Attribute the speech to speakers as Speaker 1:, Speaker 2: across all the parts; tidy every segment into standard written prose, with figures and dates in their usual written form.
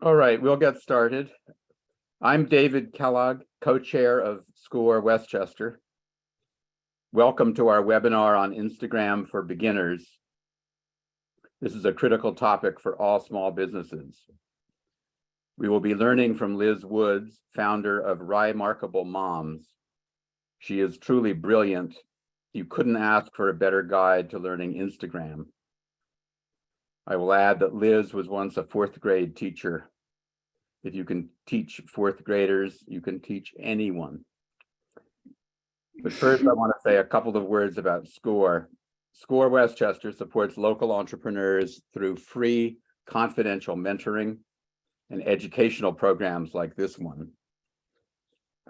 Speaker 1: All right, we'll get started. I'm David Kellogg, co-chair of SCORE Westchester. Welcome to our webinar on Instagram for beginners. This is a critical topic for all small businesses. We will be learning from Liz Woods, founder of Rymarkable Moms. She is truly brilliant. You couldn't ask for a better guide to learning Instagram. I will add that Liz was once a fourth grade teacher. If you can teach fourth graders, you can teach anyone. But first, I want to say a couple of words about SCORE. SCORE Westchester supports local entrepreneurs through free, confidential mentoring and educational programs like this one.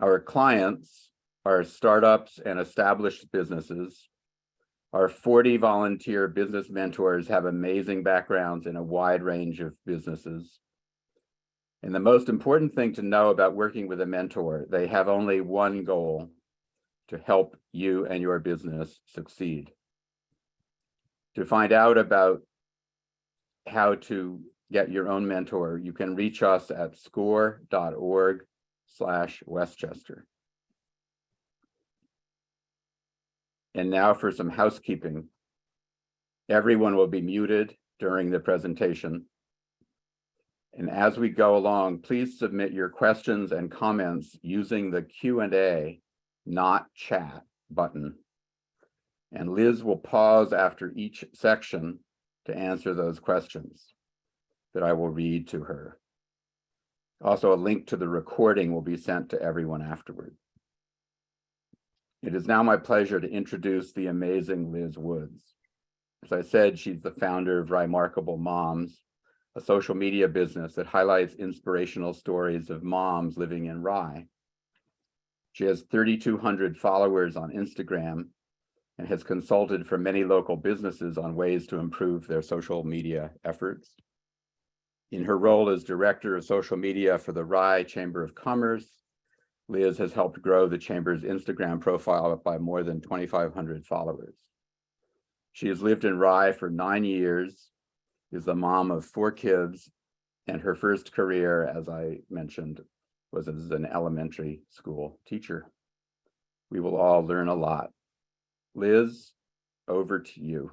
Speaker 1: Our clients are startups and established businesses. Our 40 volunteer business mentors have amazing backgrounds in a wide range of businesses. And the most important thing to know about working with a mentor, they have only one goal: to help you and your business succeed. To find out about how to get your own mentor, you can reach us at score.org/Westchester. And now for some housekeeping. Everyone will be muted during the presentation. And as we go along, please submit your questions and comments using the Q&A, not chat button. And Liz will pause after each section to answer those questions that I will read to her. Also, a link to the recording will be sent to everyone afterward. It is now my pleasure to introduce the amazing Liz Woods. As I said, she's the founder of Rymarkable Moms, a social media business that highlights inspirational stories of moms living in Rye. She has 3,200 followers on Instagram and has consulted for many local businesses on ways to improve their social media efforts. In her role as director of social media for the Rye Chamber of Commerce, Liz has helped grow the Chamber's Instagram profile up by more than 2,500 followers. She has lived in Rye for 9 years, is the mom of 4 kids, and her first career, as I mentioned, was as an elementary school teacher. We will all learn a lot. Liz, over to you.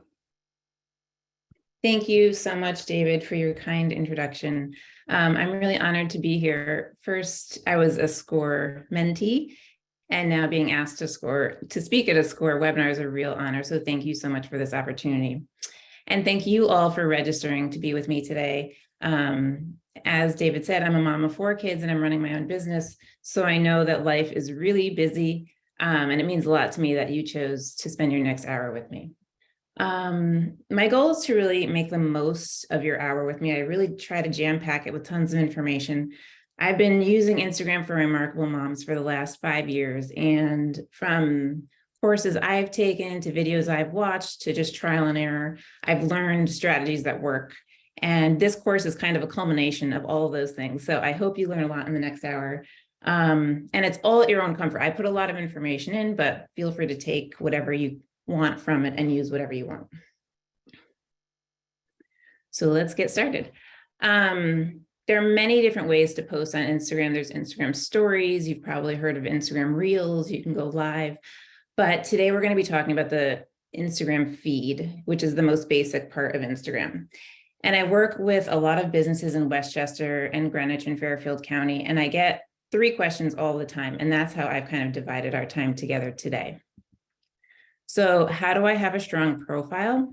Speaker 2: Thank you so much, David, for your kind introduction. I'm really honored to be here. First, I was a SCORE mentee, and now being asked to speak at a SCORE webinar is a real honor. So thank you so much for this opportunity. And thank you all for registering to be with me today. As David said, I'm a mom of 4 kids and I'm running my own business. So I know that life is really busy. And it means a lot to me that you chose to spend your next hour with me. My goal is to really make the most of your hour with me. I really try to jam pack it with tons of information. I've been using Instagram for Rymarkable Moms for the last 5 years, and from courses I've taken to videos I've watched to just trial and error, I've learned strategies that work. And this course is kind of a culmination of all of those things. So I hope you learn a lot in the next hour. And it's all at your own comfort. I put a lot of information in, but feel free to take whatever you want from it and use whatever you want. So let's get started. There are many different ways to post on Instagram. There's Instagram stories. You've probably heard of Instagram Reels. You can go live. But today we're going to be talking about the Instagram feed, which is the most basic part of Instagram. And I work with a lot of businesses in Westchester and Greenwich and Fairfield County, and I get 3 questions all the time. And that's how I've kind of divided our time together today. So how do I have a strong profile?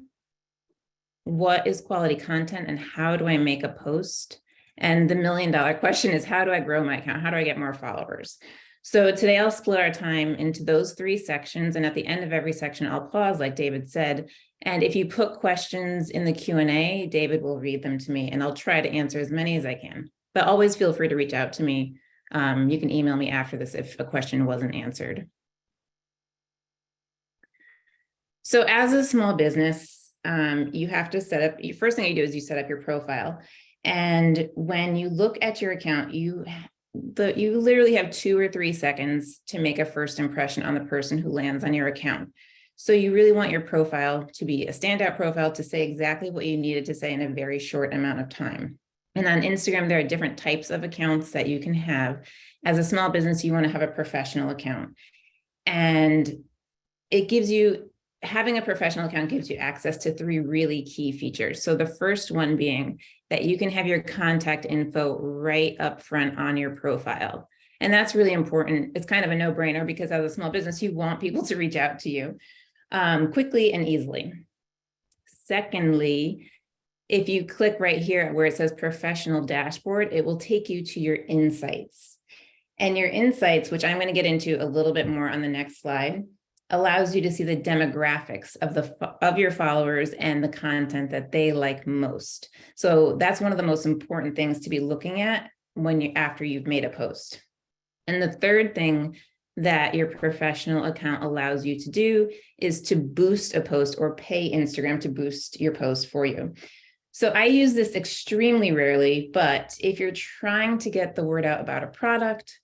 Speaker 2: What is quality content and how do I make a post? And the $1 million question is, how do I grow my account? How do I get more followers? So today I'll split our time into those 3 sections. And at the end of every section, I'll pause, like David said. And if you put questions in the Q&A, David will read them to me and I'll try to answer as many as I can. But always feel free to reach out to me. You can email me after this if a question wasn't answered. So as a small business, you have to set up, first thing you do is you set up your profile. And when you look at your account, you literally have 2 or 3 seconds to make a first impression on the person who lands on your account. So you really want your profile to be a standout profile to say exactly what you needed to say in a very short amount of time. And on Instagram, there are different types of accounts that you can have. As a small business, you want to have a professional account. And it gives you, having a professional account gives you access to 3 really key features. So the first one being that you can have your contact info right up front on your profile. And that's really important. It's kind of a no-brainer because as a small business, you want people to reach out to you quickly and easily. Secondly, if you click right here where it says professional dashboard, it will take you to your insights. And your insights, which I'm going to get into a little bit more on the next slide, allows you to see the demographics of your followers and the content that they like most. So that's one of the most important things to be looking at after you've made a post. And the third thing that your professional account allows you to do is to boost a post or pay Instagram to boost your post for you. So I use this extremely rarely, but if you're trying to get the word out about a product,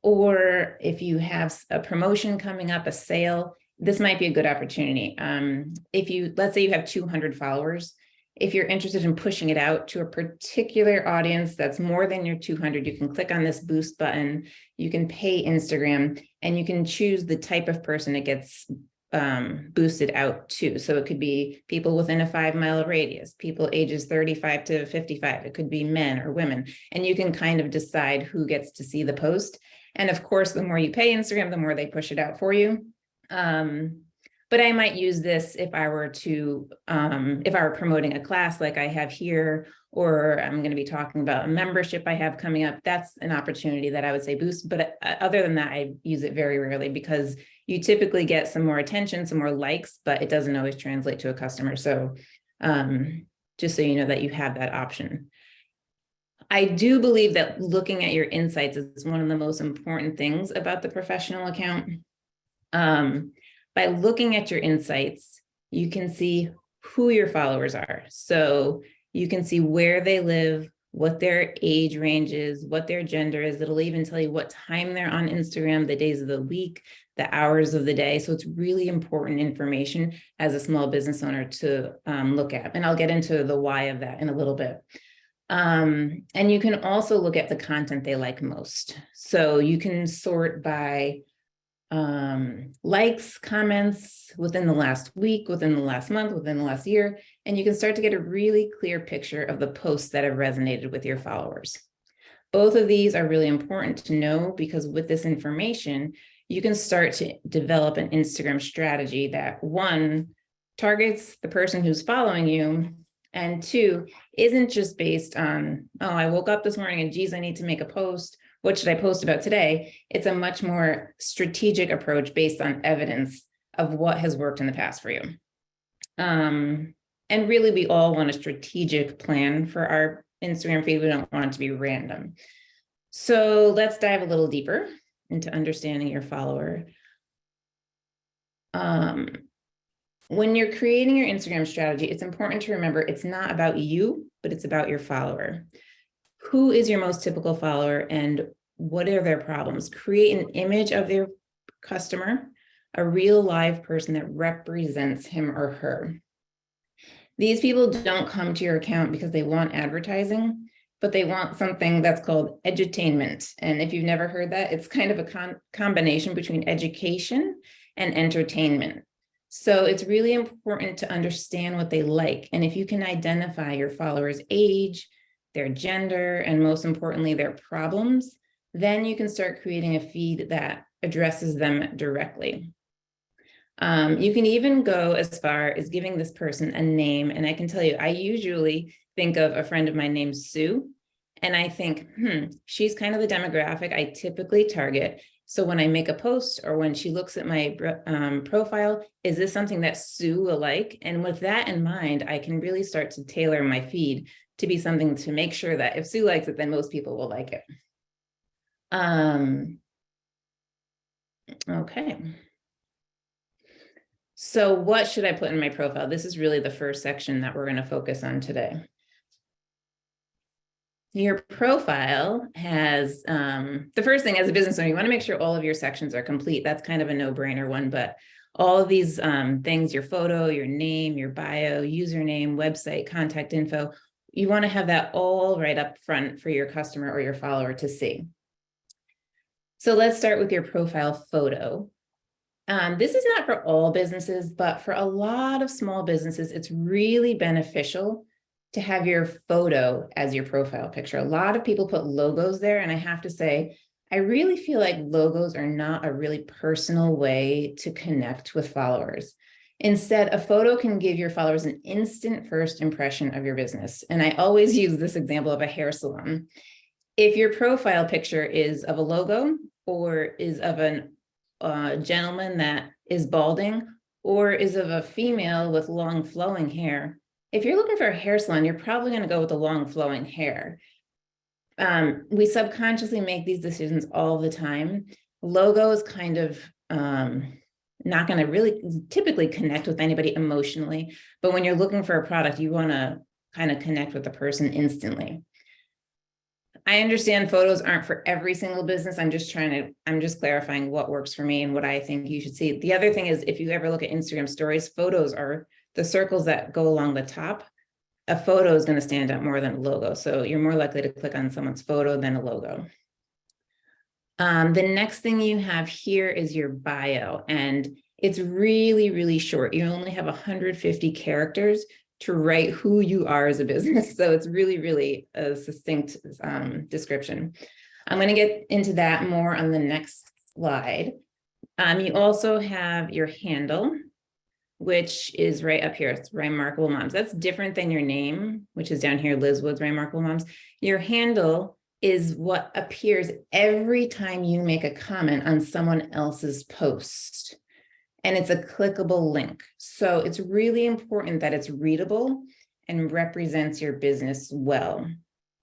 Speaker 2: or if you have a promotion coming up, a sale, this might be a good opportunity. Let's say you have 200 followers, if you're interested in pushing it out to a particular audience that's more than your 200, you can click on this boost button, you can pay Instagram, and you can choose the type of person it gets boosted out to. So it could be people within a 5-mile radius, people ages 35 to 55. It could be men or women, and you can kind of decide who gets to see the post. And of course, the more you pay Instagram, the more they push it out for you. But I might use this if I were promoting a class like I have here, or I'm going to be talking about a membership I have coming up. That's an opportunity that I would say boost. But other than that, I use it very rarely because you typically get some more attention, some more likes, but it doesn't always translate to a customer. So just so you know that you have that option. I do believe that looking at your insights is one of the most important things about the professional account. By looking at your insights, you can see who your followers are. So you can see where they live, what their age range is, what their gender is. It'll even tell you what time they're on Instagram, the days of the week, the hours of the day. So it's really important information as a small business owner to look at. And I'll get into the why of that in a little bit. And you can also look at the content they like most. So you can sort by likes, comments within the last week, within the last month, within the last year, and you can start to get a really clear picture of the posts that have resonated with your followers. Both of these are really important to know because with this information, you can start to develop an Instagram strategy that 1, targets the person who's following you, and 2, isn't just based on, oh, I woke up this morning and geez, I need to make a post. What should I post about today? It's a much more strategic approach based on evidence of what has worked in the past for you. And really, we all want a strategic plan for our Instagram feed. We don't want it to be random. So let's dive a little deeper into understanding your follower. When you're creating your Instagram strategy, it's important to remember it's not about you, but it's about your follower. Who is your most typical follower and what are their problems? Create an image of their customer, a real live person that represents him or her. These people don't come to your account because they want advertising, but they want something that's called edutainment. And if you've never heard that, it's kind of a combination between education and entertainment. So it's really important to understand what they like. And if you can identify your followers' age, their gender, and most importantly, their problems, then you can start creating a feed that addresses them directly. You can even go as far as giving this person a name. And I can tell you, I usually think of a friend of mine named Sue. And I think, she's kind of the demographic I typically target. So when I make a post or when she looks at my profile, is this something that Sue will like? And with that in mind, I can really start to tailor my feed to be something to make sure that if Sue likes it, then most people will like it. Okay. So what should I put in my profile? This is really the first section that we're going to focus on today. Your profile has, the first thing as a business owner, you want to make sure all of your sections are complete. That's kind of a no-brainer one, but all of these things, your photo, your name, your bio, username, website, contact info, you want to have that all right up front for your customer or your follower to see. So let's start with your profile photo. This is not for all businesses, but for a lot of small businesses, it's really beneficial to have your photo as your profile picture. A lot of people put logos there, and I have to say, I really feel like logos are not a really personal way to connect with followers. Instead, a photo can give your followers an instant first impression of your business. And I always use this example of a hair salon. If your profile picture is of a logo or is of an gentleman that is balding or is of a female with long flowing hair, if you're looking for a hair salon, you're probably going to go with the long flowing hair. We subconsciously make these decisions all the time. Logo is kind of not going to really typically connect with anybody emotionally, but when you're looking for a product, you want to kind of connect with the person instantly. I understand photos aren't for every single business. I'm just clarifying what works for me and what I think you should see. The other thing is, if you ever look at Instagram stories, photos are the circles that go along the top. A photo is going to stand out more than a logo. So you're more likely to click on someone's photo than a logo. The next thing you have here is your bio, and it's really, really short. You only have 150 characters to write who you are as a business. So it's really, really a succinct description. I'm going to get into that more on the next slide. You also have your handle, which is right up here. It's Remarkable Moms. That's different than your name, which is down here, Liz Woods, Remarkable Moms. Your handle is what appears every time you make a comment on someone else's post. And it's a clickable link. So it's really important that it's readable and represents your business well.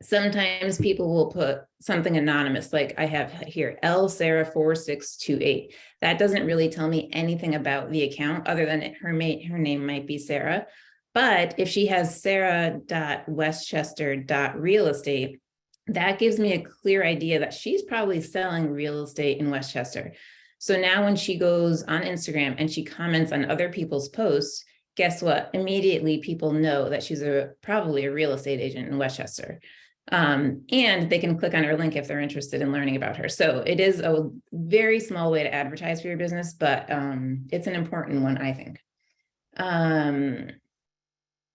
Speaker 2: Sometimes people will put something anonymous, like I have here, L Sarah 4628. That doesn't really tell me anything about the account other than her name might be Sarah. But if she has sarah.westchester.realestate, that gives me a clear idea that she's probably selling real estate in Westchester. So now when she goes on Instagram and she comments on other people's posts, guess what? Immediately people know that she's probably a real estate agent in Westchester. And they can click on her link if they're interested in learning about her. So it is a very small way to advertise for your business, but it's an important one, I think.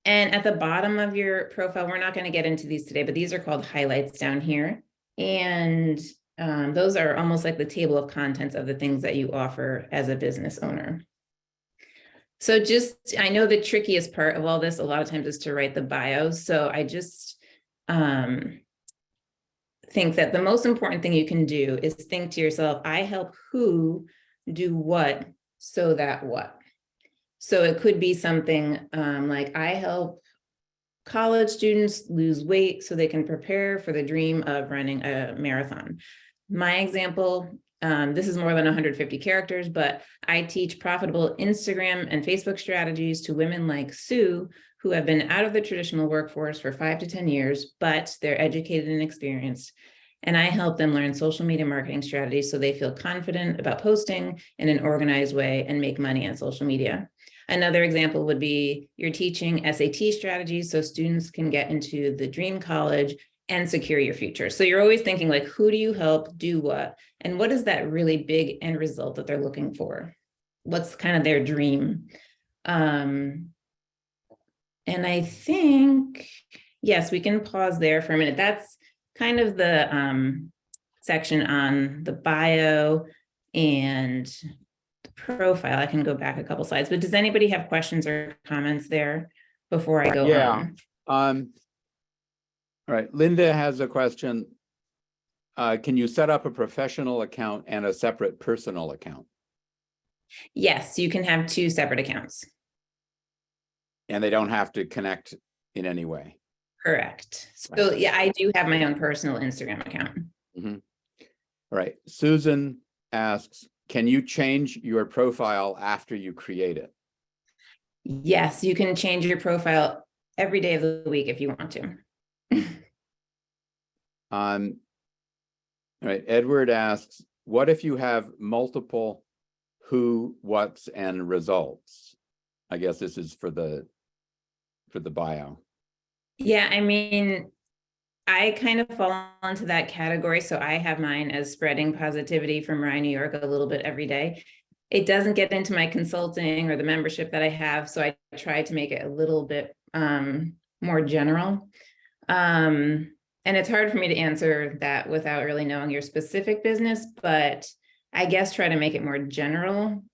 Speaker 2: And at the bottom of your profile, we're not going to get into these today, but these are called highlights down here. And those are almost like the table of contents of the things that you offer as a business owner. So I know the trickiest part of all this a lot of times is to write the bios. So I just think that the most important thing you can do is think to yourself, I help who do what so that what. So it could be something like I help college students lose weight so they can prepare for the dream of running a marathon. My example, this is more than 150 characters, but I teach profitable Instagram and Facebook strategies to women like Sue, who have been out of the traditional workforce for 5 to 10 years, but they're educated and experienced. And I help them learn social media marketing strategies so they feel confident about posting in an organized way and make money on social media. Another example would be you're teaching SAT strategies so students can get into the dream college and secure your future. So you're always thinking like, who do you help do what? And what is that really big end result that they're looking for? What's kind of their dream? And I think, yes, we can pause there for a minute. That's kind of the section on the bio and the profile. I can go back a couple slides, but does anybody have questions or comments there before I go on?
Speaker 1: All right, Linda has a question. Can you set up a professional account and a separate personal account?
Speaker 2: Yes, you can have 2 separate accounts.
Speaker 1: And they don't have to connect in any way?
Speaker 2: Correct. So yeah, I do have my own personal Instagram account.
Speaker 1: Mm-hmm. All right, Susan asks, can you change your profile after you create it?
Speaker 2: Yes, you can change your profile every day of the week if you want to.
Speaker 1: All right, Edward asks, what if you have multiple who, what's, and results? I guess this is for the bio.
Speaker 2: Yeah, I mean, I kind of fall into that category. So I have mine as spreading positivity from Rye, New York, a little bit every day. It doesn't get into my consulting or the membership that I have. So I try to make it a little bit more general. And it's hard for me to answer that without really knowing your specific business, but I guess try to make it more general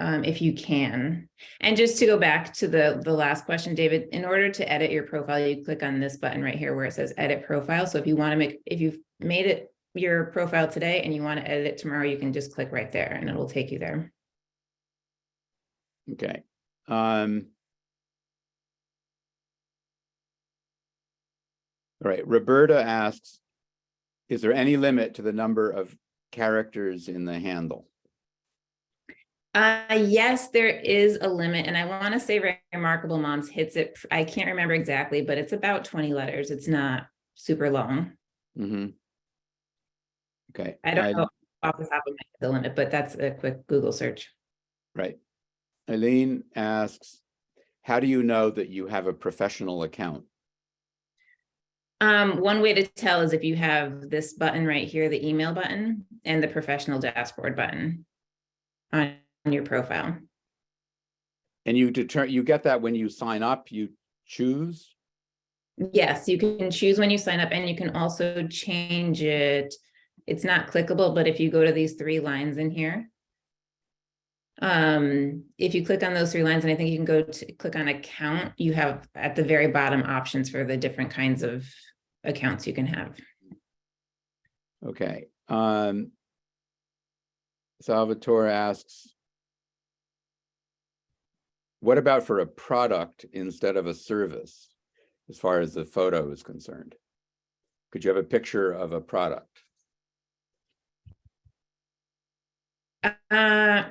Speaker 2: if you can. And just to go back to the last question, David, in order to edit your profile, you click on this button right here where it says edit profile. So if you want to if you've made it your profile today and you want to edit it tomorrow, you can just click right there and it'll take you there.
Speaker 1: Okay. All right, Roberta asks, is there any limit to the number of characters in the handle?
Speaker 2: Yes, there is a limit, and I want to say Remarkable Moms hits it. I can't remember exactly, but it's about 20 letters. It's not super long.
Speaker 1: Mm-hmm. Okay.
Speaker 2: I don't know off the top of my head the limit, but that's a quick Google search.
Speaker 1: Right. Eileen asks, how do you know that you have a professional account?
Speaker 2: One way to tell is if you have this button right here, the email button, and the professional dashboard button on your profile.
Speaker 1: And you get that when you sign up, you choose?
Speaker 2: Yes, you can choose when you sign up, and you can also change it. It's not clickable, but if you go to these 3 lines in here, if you click on those 3 lines, and I think you can go to click on account, you have at the very bottom options for the different kinds of accounts you can have.
Speaker 1: Okay. Salvatore asks, what about for a product instead of a service, as far as the photo is concerned? Could you have a picture of a product?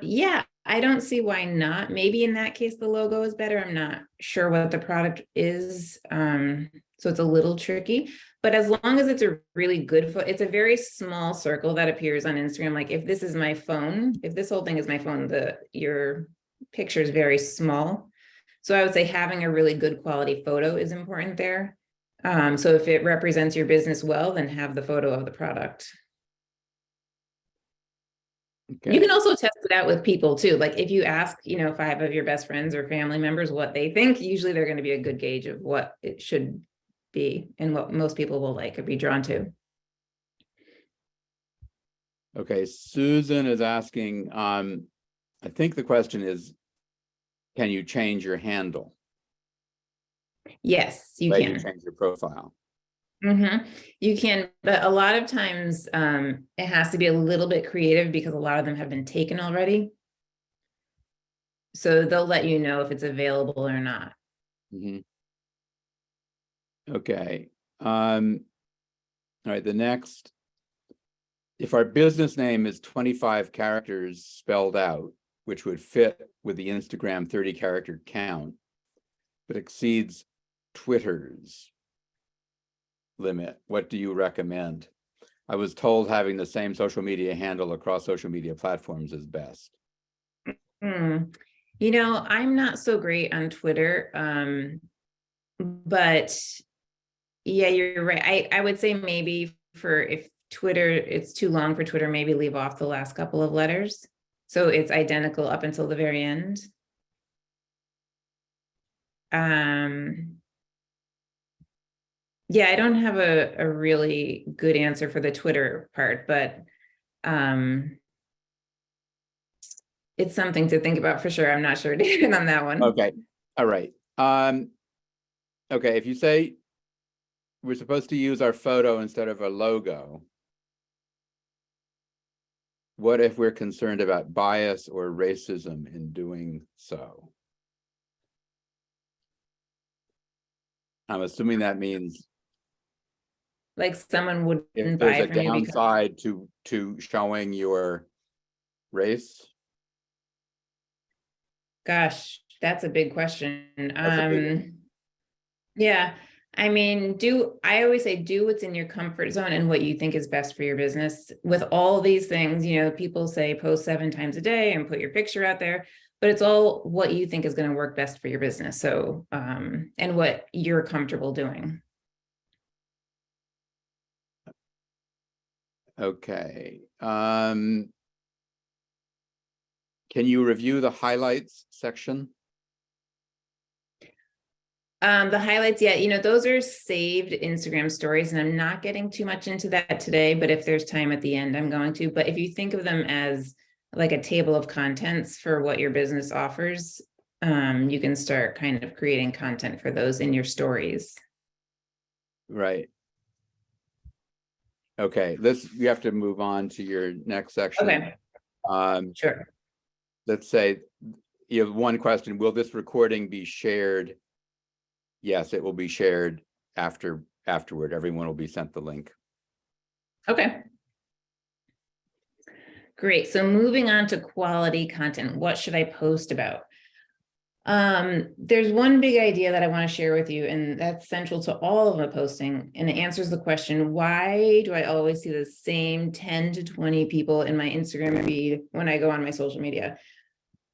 Speaker 2: Yeah, I don't see why not. Maybe in that case, the logo is better. I'm not sure what the product is. So it's a little tricky, but as long as it's a really good photo, it's a very small circle that appears on Instagram. Like if this is my phone, if this whole thing is my phone, your picture is very small. So I would say having a really good quality photo is important there. So if it represents your business well, then have the photo of the product.
Speaker 1: Okay.
Speaker 2: You can also test it out with people too. Like if you ask, 5 of your best friends or family members what they think, usually they're going to be a good gauge of what it should be and what most people will like or be drawn to.
Speaker 1: Okay, Susan is asking, I think the question is, can you change your handle?
Speaker 2: Yes, you
Speaker 1: Let
Speaker 2: can.
Speaker 1: you change your profile.
Speaker 2: You can, but a lot of times it has to be a little bit creative because a lot of them have been taken already. So they'll let you know if it's available or not.
Speaker 1: Okay. All right, the next. If our business name is 25 characters spelled out, which would fit with the Instagram 30-character count, but exceeds Twitter's limit, what do you recommend? I was told having the same social media handle across social media platforms is best.
Speaker 2: I'm not so great on Twitter, but yeah, you're right. I would say maybe if Twitter, it's too long for Twitter, maybe leave off the last couple of letters. So it's identical up until the very end. Yeah, I don't have a really good answer for the Twitter part, but it's something to think about for sure. I'm not sure, David, on that one.
Speaker 1: Okay. All right. Okay, if you say we're supposed to use our photo instead of a logo, what if we're concerned about bias or racism in doing so? I'm assuming that means
Speaker 2: like someone wouldn't
Speaker 1: if
Speaker 2: buy
Speaker 1: there's a
Speaker 2: from you
Speaker 1: downside to showing your race.
Speaker 2: Gosh, that's a big question.
Speaker 1: That's a big one.
Speaker 2: Yeah, I mean, I always say do what's in your comfort zone and what you think is best for your business. With all these things, people say post 7 times a day and put your picture out there. but it's all what you think is going to work best for your business. So, and what you're comfortable doing.
Speaker 1: Okay. Can you review the highlights section?
Speaker 2: The highlights, yeah, those are saved Instagram stories, and I'm not getting too much into that today, but if there's time at the end, I'm going to. But if you think of them as like a table of contents for what your business offers, you can start kind of creating content for those in your stories.
Speaker 1: Right. Okay, you have to move on to your next section.
Speaker 2: Okay, sure.
Speaker 1: Let's say you have one question: will this recording be shared? Yes, it will be shared afterward. Everyone will be sent the link.
Speaker 2: Okay. Great. So moving on to quality content, what should I post about? There's one big idea that I want to share with you, and that's central to all of my posting, and it answers the question, why do I always see the same 10 to 20 people in my Instagram feed when I go on my social media?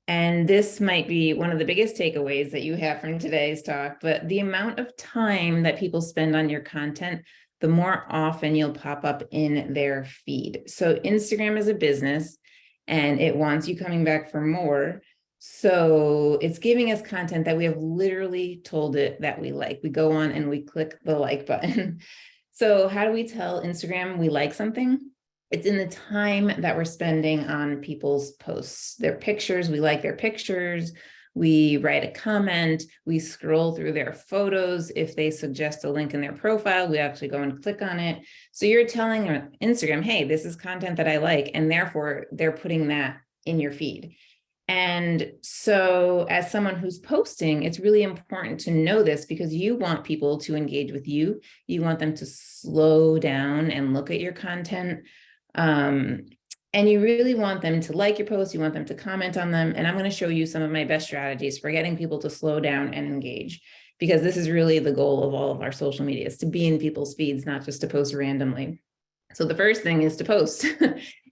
Speaker 2: And this might be one of the biggest takeaways that you have from today's talk, but the amount of time that people spend on your content, the more often you'll pop up in their feed. So Instagram is a business and it wants you coming back for more. So it's giving us content that we have literally told it that we like. We go on and we click the like button. So how do we tell Instagram we like something? It's in the time that we're spending on people's posts, their pictures. We like their pictures. We write a comment. We scroll through their photos. If they suggest a link in their profile, we actually go and click on it. So you're telling Instagram, hey, this is content that I like, and therefore they're putting that in your feed. And so as someone who's posting, it's really important to know this because you want people to engage with you. You want them to slow down and look at your content. And you really want them to like your posts. You want them to comment on them. And I'm going to show you some of my best strategies for getting people to slow down and engage, because this is really the goal of all of our social media, is to be in people's feeds, not just to post randomly. So the first thing is to post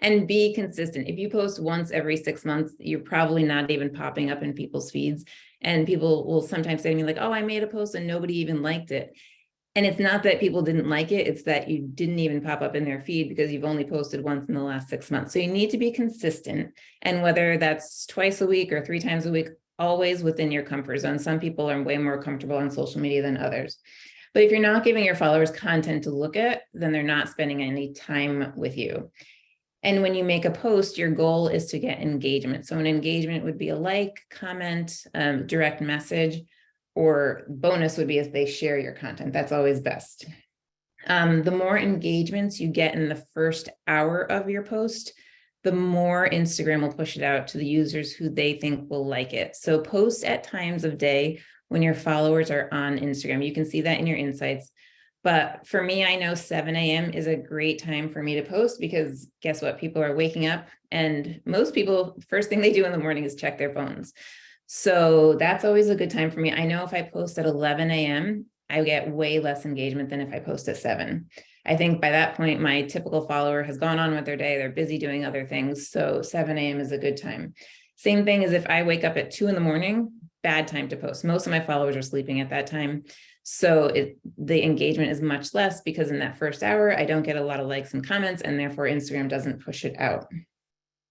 Speaker 2: and be consistent. If you post once every 6 months, you're probably not even popping up in people's feeds. And people will sometimes say to me like, oh, I made a post and nobody even liked it. And it's not that people didn't like it, it's that you didn't even pop up in their feed because you've only posted once in the last 6 months. So you need to be consistent. And whether that's twice a week or 3 times a week, always within your comfort zone. Some people are way more comfortable on social media than others. But if you're not giving your followers content to look at, then they're not spending any time with you. And when you make a post, your goal is to get engagement. So an engagement would be a like, comment, direct message, or bonus would be if they share your content. That's always best. The more engagements you get in the first hour of your post, the more Instagram will push it out to the users who they think will like it. So post at times of day when your followers are on Instagram. You can see that in your insights. But for me, I know 7 a.m. is a great time for me to post because guess what? People are waking up, and most people, first thing they do in the morning is check their phones. So that's always a good time for me. I know if I post at 11 a.m., I get way less engagement than if I post at 7. I think by that point, my typical follower has gone on with their day. They're busy doing other things. So 7 a.m. is a good time. Same thing as if I wake up at 2 in the morning, bad time to post. Most of my followers are sleeping at that time. So the engagement is much less because in that first hour, I don't get a lot of likes and comments, and therefore Instagram doesn't push it out.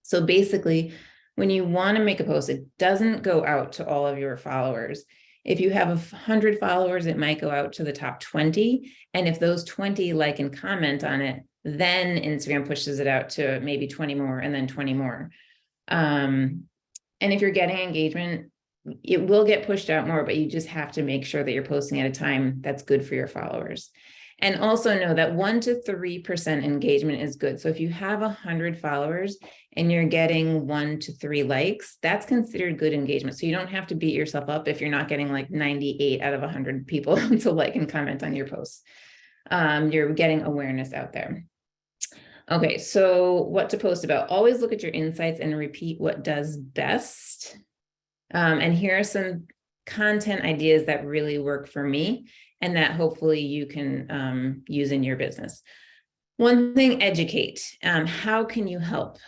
Speaker 2: So basically, when you want to make a post, it doesn't go out to all of your followers. If you have 100 followers, it might go out to the top 20. And if those 20 like and comment on it, then Instagram pushes it out to maybe 20 more and then 20 more. And if you're getting engagement, it will get pushed out more, but you just have to make sure that you're posting at a time that's good for your followers. And also know that 1 to 3% engagement is good. So if you have 100 followers and you're getting 1 to 3 likes, that's considered good engagement. So you don't have to beat yourself up if you're not getting like 98 out of 100 people to like and comment on your posts. You're getting awareness out there. Okay, so what to post about? Always look at your insights and repeat what does best. And here are some content ideas that really work for me and that hopefully you can use in your business. One thing, educate. How can you help?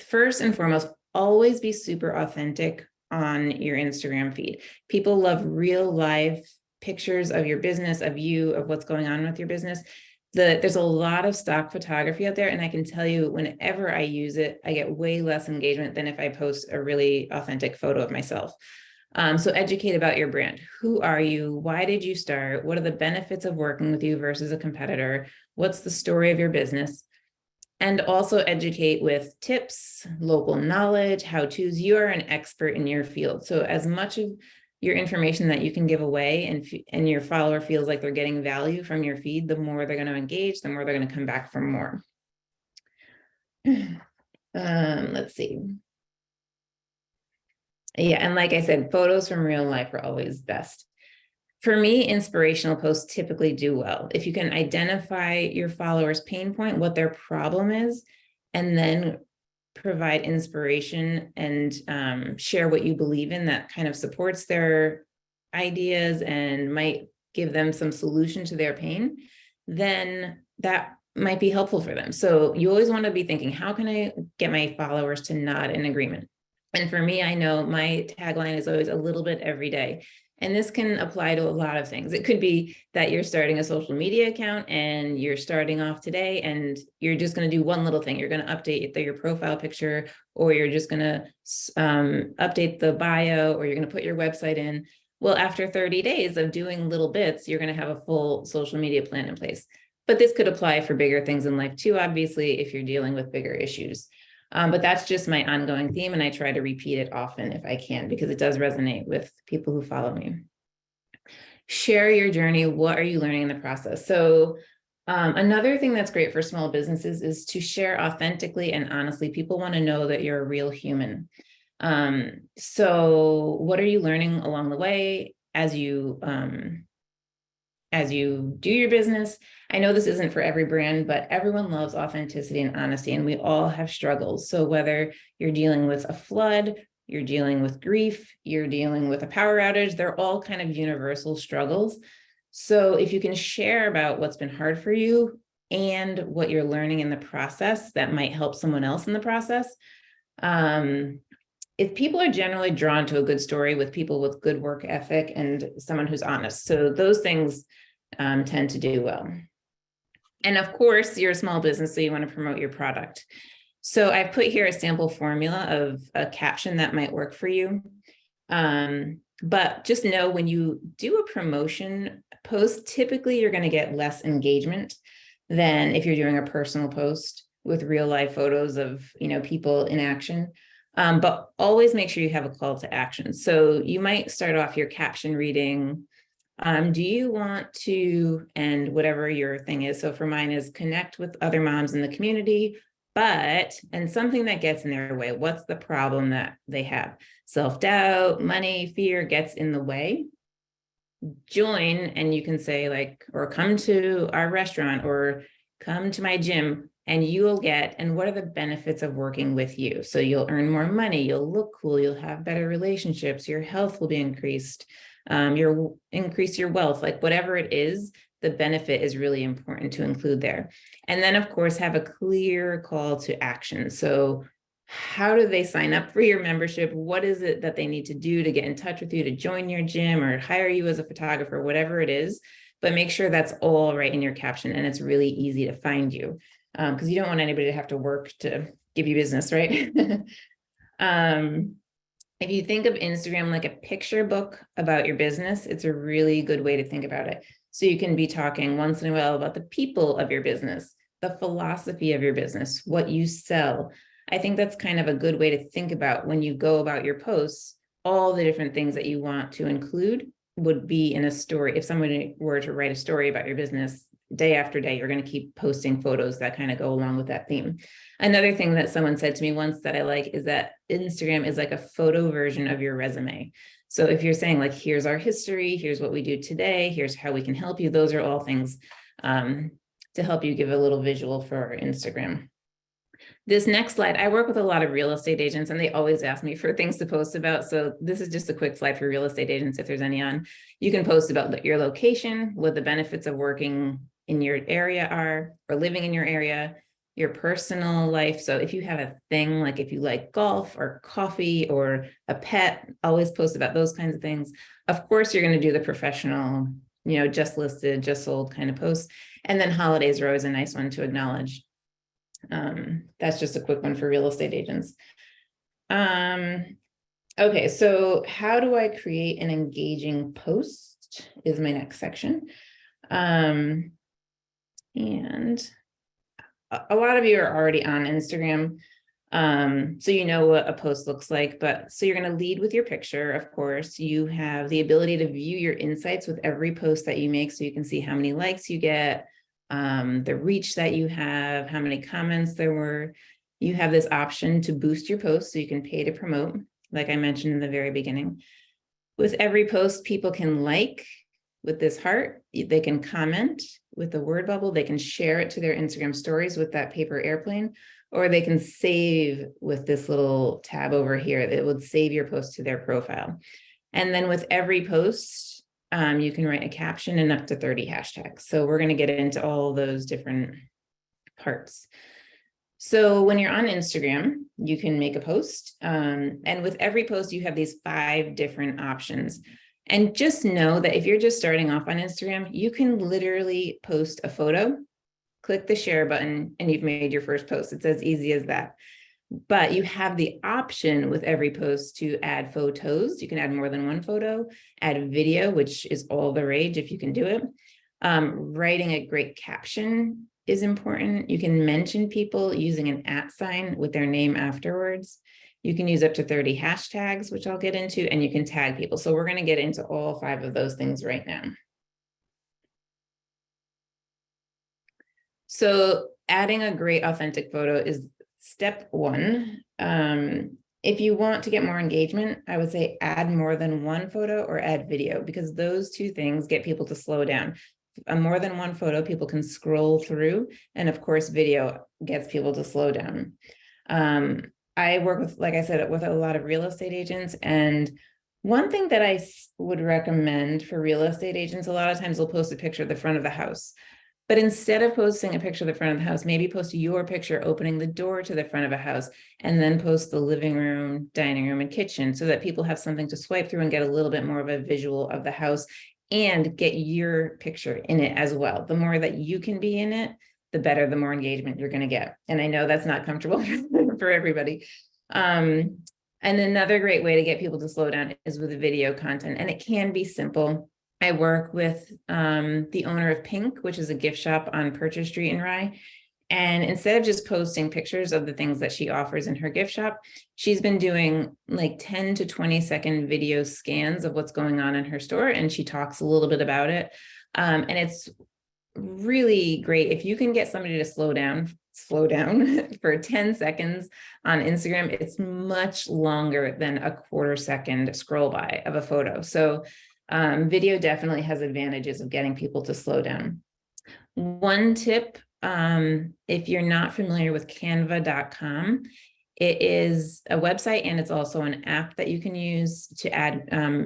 Speaker 2: First and foremost, always be super authentic on your Instagram feed. People love real live pictures of your business, of you, of what's going on with your business. There's a lot of stock photography out there, and I can tell you whenever I use it, I get way less engagement than if I post a really authentic photo of myself. So educate about your brand. Who are you? Why did you start? What are the benefits of working with you versus a competitor? What's the story of your business? And also educate with tips, local knowledge, how-tos. You are an expert in your field. So as much of your information that you can give away and your follower feels like they're getting value from your feed, the more they're going to engage, the more they're going to come back for more. Let's see. Yeah, and like I said, photos from real life are always best. For me, inspirational posts typically do well. If you can identify your followers' pain point, what their problem is, and then provide inspiration and share what you believe in that kind of supports their ideas and might give them some solution to their pain, then that might be helpful for them. So you always want to be thinking, how can I get my followers to nod in agreement? And for me, I know my tagline is always a little bit every day. And this can apply to a lot of things. It could be that you're starting a social media account and you're starting off today and you're just going to do one little thing. You're going to update your profile picture, or you're just going to update the bio, or you're going to put your website in. Well, after 30 days of doing little bits, you're going to have a full social media plan in place. But this could apply for bigger things in life too, obviously, if you're dealing with bigger issues. But that's just my ongoing theme, and I try to repeat it often if I can, because it does resonate with people who follow me. Share your journey. What are you learning in the process? So another thing that's great for small businesses is to share authentically and honestly. People want to know that you're a real human. So what are you learning along the way as you do your business? I know this isn't for every brand, but everyone loves authenticity and honesty, and we all have struggles. So whether you're dealing with a flood, you're dealing with grief, you're dealing with a power outage, they're all kind of universal struggles. So if you can share about what's been hard for you and what you're learning in the process, that might help someone else in the process. If people are generally drawn to a good story with people with good work ethic and someone who's honest. So those things tend to do well. And of course, you're a small business, so you want to promote your product. So I've put here a sample formula of a caption that might work for you. But just know when you do a promotion post, typically you're going to get less engagement than if you're doing a personal post with real life photos of, people in action. But always make sure you have a call to action. So you might start off your caption reading, do you want to, and whatever your thing is. So for mine is connect with other moms in the community, and something that gets in their way. What's the problem that they have? Self-doubt, money, fear gets in the way. Join, and you can say or come to our restaurant or come to my gym, and you will get, and what are the benefits of working with you? So you'll earn more money, you'll look cool, you'll have better relationships, your health will be increased, you'll increase your wealth, whatever it is, the benefit is really important to include there. And then of course, have a clear call to action. So how do they sign up for your membership? What is it that they need to do to get in touch with you, to join your gym or hire you as a photographer, whatever it is, but make sure that's all right in your caption and it's really easy to find you. Because you don't want anybody to have to work to give you business, right? If you think of Instagram like a picture book about your business, it's a really good way to think about it. So you can be talking once in a while about the people of your business, the philosophy of your business, what you sell. I think that's kind of a good way to think about when you go about your posts, all the different things that you want to include would be in a story. If someone were to write a story about your business, day after day, you're going to keep posting photos that kind of go along with that theme. Another thing that someone said to me once that I like is that Instagram is like a photo version of your resume. So if you're saying here's our history, here's what we do today, here's how we can help you, those are all things to help you give a little visual for Instagram. This next slide, I work with a lot of real estate agents and they always ask me for things to post about. So this is just a quick slide for real estate agents, if there's any on. You can post about your location, what the benefits of working in your area are, or living in your area. your personal life. So if you have a thing, like if you like golf or coffee or a pet, always post about those kinds of things. Of course, you're going to do the professional, just listed, just sold kind of posts. And then holidays are always a nice one to acknowledge. That's just a quick one for real estate agents. Okay, so how do I create an engaging post is my next section. And a lot of you are already on Instagram, so you know what a post looks like, but so you're going to lead with your picture. Of course, you have the ability to view your insights with every post that you make, so you can see how many likes you get, the reach that you have, how many comments there were. You have this option to boost your post, so you can pay to promote, like I mentioned in the very beginning. With every post, people can like with this heart, they can comment with the word bubble, they can share it to their Instagram stories with that paper airplane, or they can save with this little tab over here that would save your post to their profile. And then with every post, you can write a caption and up to 30 hashtags. So we're going to get into all those different parts. So when you're on Instagram, you can make a post. And with every post, you have these 5 different options. And just know that if you're just starting off on Instagram, you can literally post a photo, click the share button, and you've made your first post. It's as easy as that. But you have the option with every post to add photos. You can add more than one photo, add video, which is all the rage if you can do it. Writing a great caption is important. You can mention people using an @ sign with their name afterwards. You can use up to 30 hashtags, which I'll get into, and you can tag people. So we're going to get into all 5 of those things right now. So adding a great authentic photo is step 1. If you want to get more engagement, I would say add more than one photo or add video, because those 2 things get people to slow down. More than one photo, people can scroll through, and of course, video gets people to slow down. I work with, like I said, with a lot of real estate agents, and one thing that I would recommend for real estate agents, a lot of times they'll post a picture of the front of the house. But instead of posting a picture of the front of the house, maybe post your picture opening the door to the front of a house, and then post the living room, dining room, and kitchen, so that people have something to swipe through and get a little bit more of a visual of the house and get your picture in it as well. The more that you can be in it, the better, the more engagement you're going to get. And I know that's not comfortable for everybody. And another great way to get people to slow down is with video content, and it can be simple. I work with the owner of Pink, which is a gift shop on Purchase Street in Rye. And instead of just posting pictures of the things that she offers in her gift shop, she's been doing like 10 to 20 second video scans of what's going on in her store. And she talks a little bit about it. And it's really great if you can get somebody to slow down for 10 seconds on Instagram. It's much longer than a quarter-second scroll by of a photo. So video definitely has advantages of getting people to slow down. One tip, if you're not familiar with canva.com, it is a website, and it's also an app that you can use to add,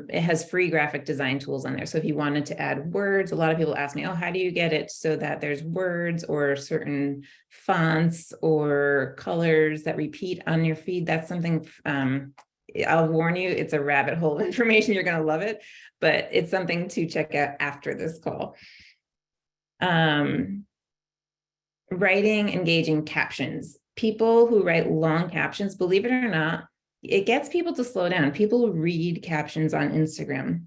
Speaker 2: it has free graphic design tools on there. So if you wanted to add words, a lot of people ask me, oh, how do you get it so that there's words or certain fonts or colors that repeat on your feed? That's something, I'll warn you, it's a rabbit hole of information. You're going to love it, but it's something to check out after this call. Writing engaging captions. People who write long captions, believe it or not, it gets people to slow down. People read captions on Instagram.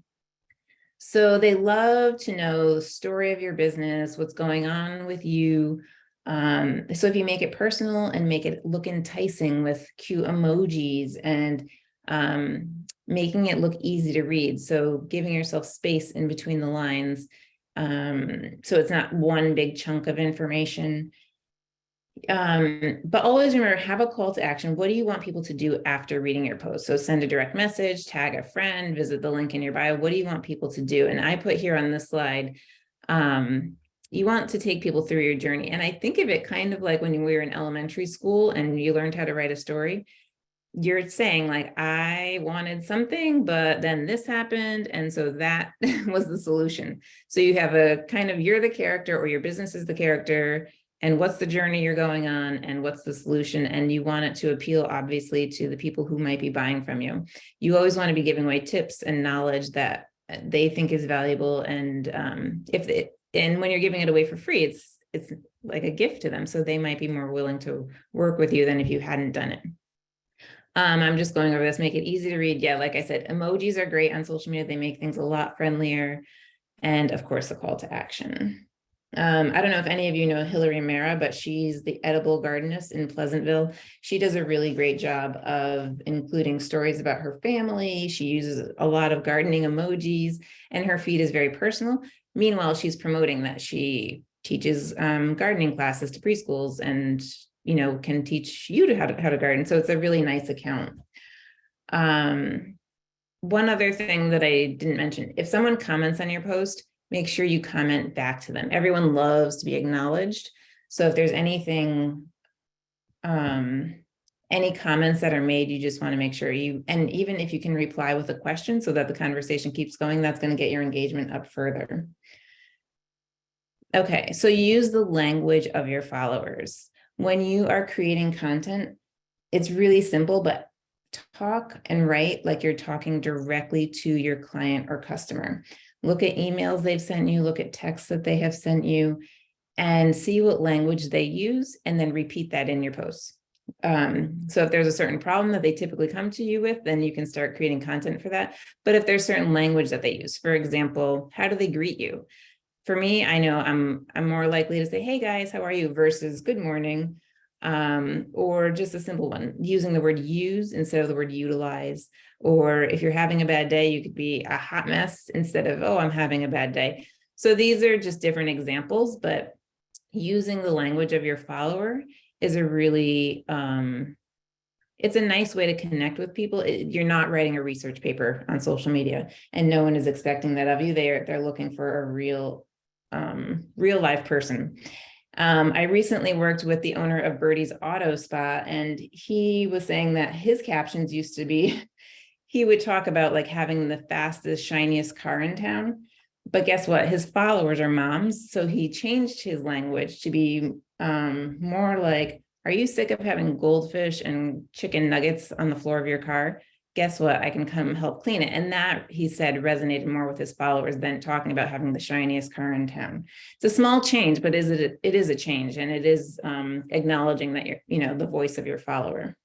Speaker 2: So they love to know the story of your business, what's going on with you. So if you make it personal and make it look enticing with cute emojis and making it look easy to read, so giving yourself space in between the lines, so it's not one big chunk of information. But always remember, have a call to action. What do you want people to do after reading your post? So send a direct message, tag a friend, visit the link in your bio. What do you want people to do? And I put here on this slide, you want to take people through your journey. And I think of it kind of like when we were in elementary school and you learned how to write a story. You're saying like, I wanted something, but then this happened. And so that was the solution. So you have a kind of, you're the character, or your business is the character. and what's the journey you're going on and what's the solution. And you want it to appeal, obviously, to the people who might be buying from you. You always want to be giving away tips and knowledge that they think is valuable. And and when you're giving it away for free, it's like a gift to them. So they might be more willing to work with you than if you hadn't done it. I'm just going over this, make it easy to read. Yeah, like I said, emojis are great on social media. They make things a lot friendlier. And of course, the call to action. I don't know if any of you know Hillary Mara, but she's the edible gardenist in Pleasantville. She does a really great job of including stories about her family. She uses a lot of gardening emojis, and her feed is very personal. Meanwhile, she's promoting that she teaches gardening classes to preschools and can teach you how to garden. So it's a really nice account. One other thing that I didn't mention, if someone comments on your post, make sure you comment back to them. Everyone loves to be acknowledged. So if there's anything, any comments that are made, you just want to make sure and even if you can reply with a question so that the conversation keeps going, that's going to get your engagement up further. Okay, so you use the language of your followers. When you are creating content, it's really simple, but talk and write like you're talking directly to your client or customer. Look at emails they've sent you, look at texts that they have sent you, and see what language they use, and then repeat that in your posts. So if there's a certain problem that they typically come to you with, then you can start creating content for that. But if there's certain language that they use, for example, how do they greet you? For me, I know I'm more likely to say, hey guys, how are you? Versus good morning. Or just a simple one, using the word use instead of the word utilize. Or if you're having a bad day, you could be a hot mess instead of, oh, I'm having a bad day. So these are just different examples, but using the language of your follower is a really, it's a nice way to connect with people. You're not writing a research paper on social media, and no one is expecting that of you. They're looking for a real live person. I recently worked with the owner of Birdie's Auto Spa, and he was saying that his captions used to be, he would talk about like having the fastest, shiniest car in town. But guess what? His followers are moms. So he changed his language to be more like, are you sick of having goldfish and chicken nuggets on the floor of your car? Guess what? I can come help clean it. And that, he said, resonated more with his followers than talking about having the shiniest car in town. It's a small change, but it is a change, and it is acknowledging that you're, the voice of your follower.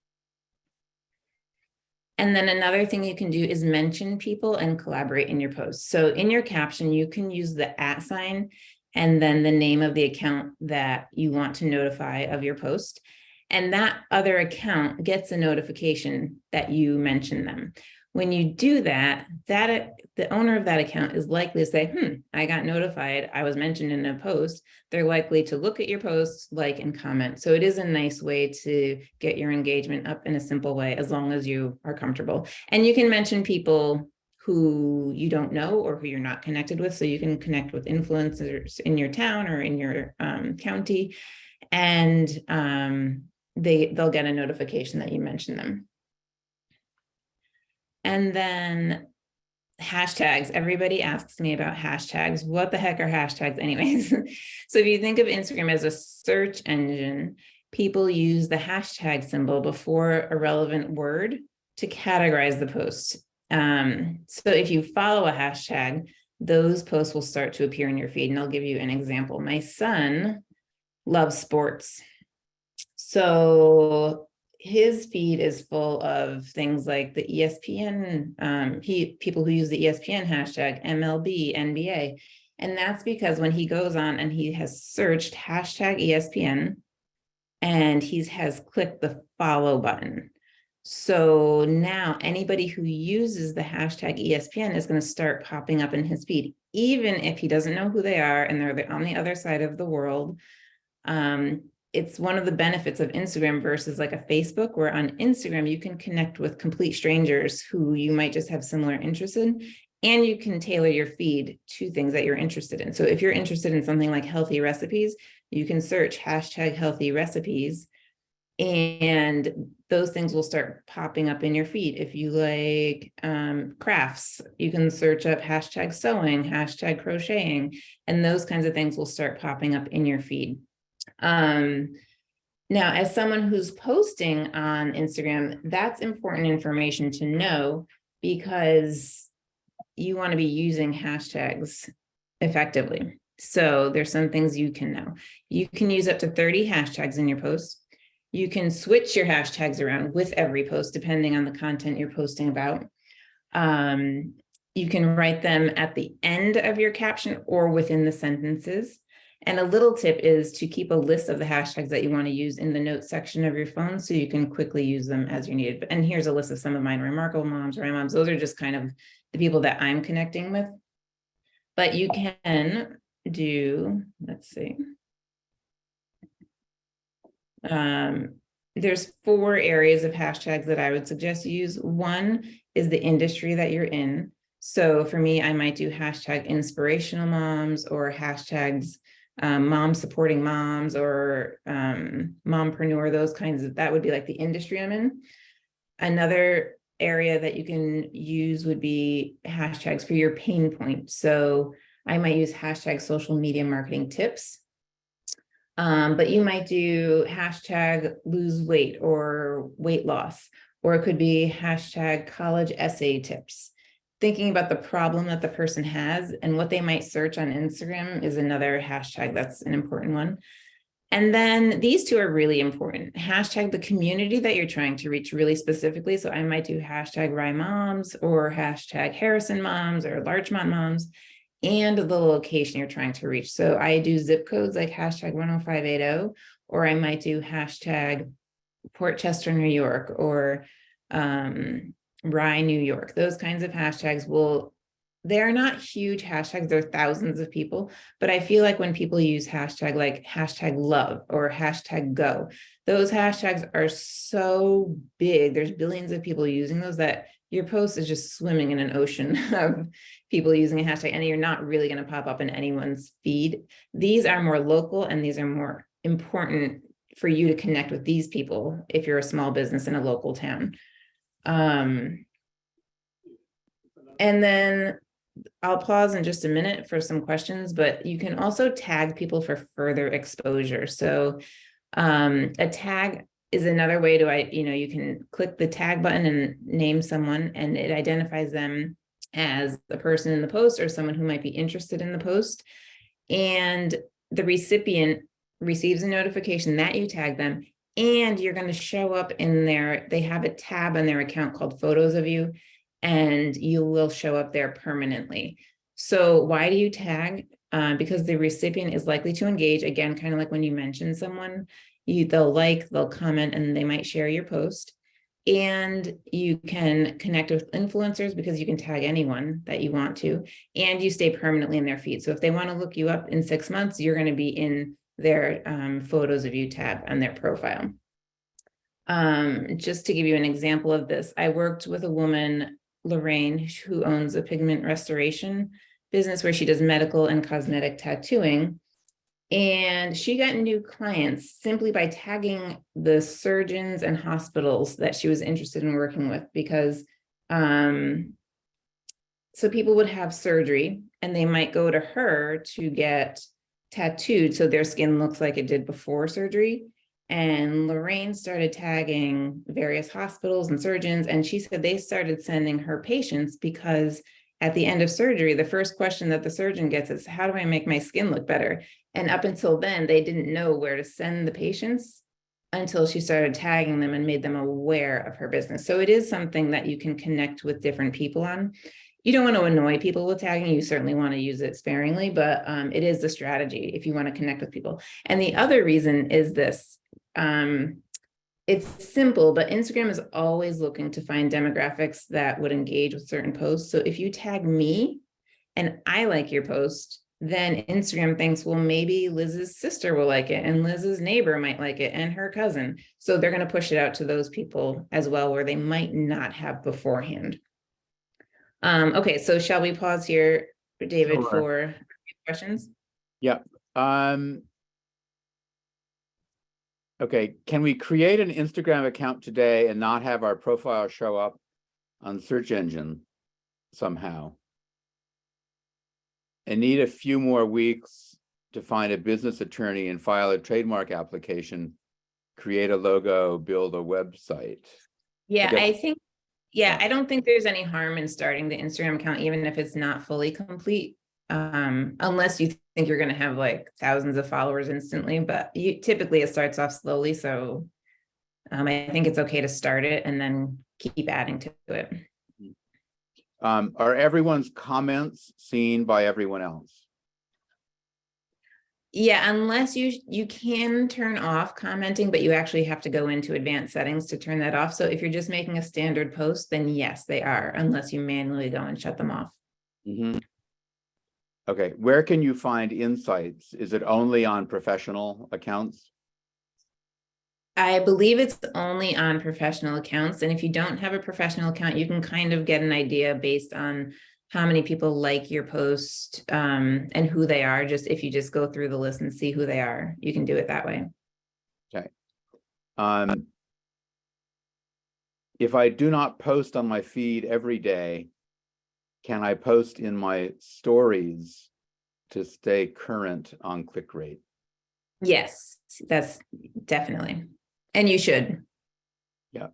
Speaker 2: And then another thing you can do is mention people and collaborate in your posts. So in your caption, you can use the @ sign and then the name of the account that you want to notify of your post. And that other account gets a notification that you mention them. When you do that, the owner of that account is likely to say, I got notified, I was mentioned in a post. They're likely to look at your posts, like, and comment. So it is a nice way to get your engagement up in a simple way, as long as you are comfortable. And you can mention people who you don't know or who you're not connected with. So you can connect with influencers in your town or in your county, and they'll get a notification that you mentioned them. And then hashtags. Everybody asks me about hashtags. What the heck are hashtags anyways? So if you think of Instagram as a search engine, people use the hashtag symbol before a relevant word to categorize the post. So if you follow a hashtag, those posts will start to appear in your feed. And I'll give you an example. My son loves sports. So his feed is full of things like the ESPN, people who use the ESPN hashtag, MLB, NBA. And that's because when he goes on and he has searched hashtag ESPN and he has clicked the follow button. So now anybody who uses the hashtag ESPN is going to start popping up in his feed, even if he doesn't know who they are and they're on the other side of the world. It's one of the benefits of Instagram versus like a Facebook, where on Instagram, you can connect with complete strangers who you might just have similar interests in, and you can tailor your feed to things that you're interested in. So if you're interested in something like healthy recipes, you can search hashtag healthy recipes, and those things will start popping up in your feed. If you like crafts, you can search up hashtag sewing, hashtag crocheting, and those kinds of things will start popping up in your feed. Now, as someone who's posting on Instagram, that's important information to know because you want to be using hashtags effectively. So there's some things you can know. You can use up to 30 hashtags in your post. You can switch your hashtags around with every post, depending on the content you're posting about. You can write them at the end of your caption or within the sentences. And a little tip is to keep a list of the hashtags that you want to use in the notes section of your phone so you can quickly use them as you need. And here's a list of some of mine: Remarkable Moms, Right Moms. Those are just kind of the people that I'm connecting with. But you can do, let's see. There's 4 areas of hashtags that I would suggest you use. One is the industry that you're in. So for me, I might do hashtag inspirational moms or hashtags mom supporting moms or mompreneur, those kinds of, that would be like the industry I'm in. Another area that you can use would be hashtags for your pain point. So I might use hashtag social media marketing tips. But you might do hashtag lose weight or weight loss, or it could be hashtag college essay tips. Thinking about the problem that the person has and what they might search on Instagram is another hashtag that's an important one. And then these 2 are really important. Hashtag the community that you're trying to reach really specifically. So I might do hashtag Rye Moms or hashtag Harrison Moms or Larchmont Moms, and the location you're trying to reach. So I do zip codes like hashtag 10580, or I might do hashtag Port Chester, New York, or Rye, New York. Those kinds of hashtags they're not huge hashtags, they're thousands of people, but I feel like when people use hashtag like hashtag love or hashtag go, those hashtags are so big, there's billions of people using those, that your post is just swimming in an ocean of people using a hashtag, and you're not really going to pop up in anyone's feed. These are more local, and these are more important for you to connect with these people if you're a small business in a local town. And then I'll pause in just a minute for some questions, but you can also tag people for further exposure. So a tag is another way to, you can click the tag button and name someone, and it identifies them as the person in the post or someone who might be interested in the post. And the recipient receives a notification that you tag them, and you're going to show up in they have a tab on their account called Photos of You, and you will show up there permanently. So why do you tag? Because the recipient is likely to engage, again, kind of like when you mention someone, they'll like, they'll comment, and they might share your post. And you can connect with influencers because you can tag anyone that you want to, and you stay permanently in their feed. So if they want to look you up in 6 months, you're going to be in their Photos of You tab on their profile. Just to give you an example of this, I worked with a woman, Lorraine, who owns a pigment restoration business where she does medical and cosmetic tattooing. And she got new clients simply by tagging the surgeons and hospitals that she was interested in working with, because so people would have surgery and they might go to her to get tattooed so their skin looks like it did before surgery. And Lorraine started tagging various hospitals and surgeons, and she said they started sending her patients because at the end of surgery, the first question that the surgeon gets is, how do I make my skin look better? And up until then, they didn't know where to send the patients until she started tagging them and made them aware of her business. So it is something that you can connect with different people on. You don't want to annoy people with tagging. You certainly want to use it sparingly, but it is the strategy if you want to connect with people. And the other reason is this. It's simple, but Instagram is always looking to find demographics that would engage with certain posts. So if you tag me and I like your post, then Instagram thinks, well, maybe Liz's sister will like it, and Liz's neighbor might like it, and her cousin. So they're going to push it out to those people as well, where they might not have beforehand. Okay, so shall we pause here, David,
Speaker 1: Sure.
Speaker 2: for questions?
Speaker 1: Yep. Okay, can we create an Instagram account today and not have our profile show up on search engine somehow? I need a few more weeks to find a business attorney and file a trademark application, create a logo, build a website.
Speaker 2: Yeah,
Speaker 1: guess-
Speaker 2: I think, yeah, I don't think there's any harm in starting the Instagram account, even if it's not fully complete. Unless you think you're gonna have like thousands of followers instantly, but typically it starts off slowly, so I think it's okay to start it and then keep adding to it.
Speaker 1: Are everyone's comments seen by everyone else?
Speaker 2: Yeah, unless you can turn off commenting, but you actually have to go into advanced settings to turn that off. So if you're just making a standard post, then yes, they are, unless you manually go and shut them off.
Speaker 1: Mm-hmm. Okay, where can you find insights? Is it only on professional accounts?
Speaker 2: I believe it's only on professional accounts. And if you don't have a professional account, you can kind of get an idea based on how many people like your post and who they are. Just if you just go through the list and see who they are, you can do it that way.
Speaker 1: Okay. If I do not post on my feed every day, can I post in my stories to stay current on click rate?
Speaker 2: Yes, that's definitely. And you should.
Speaker 1: Yeah.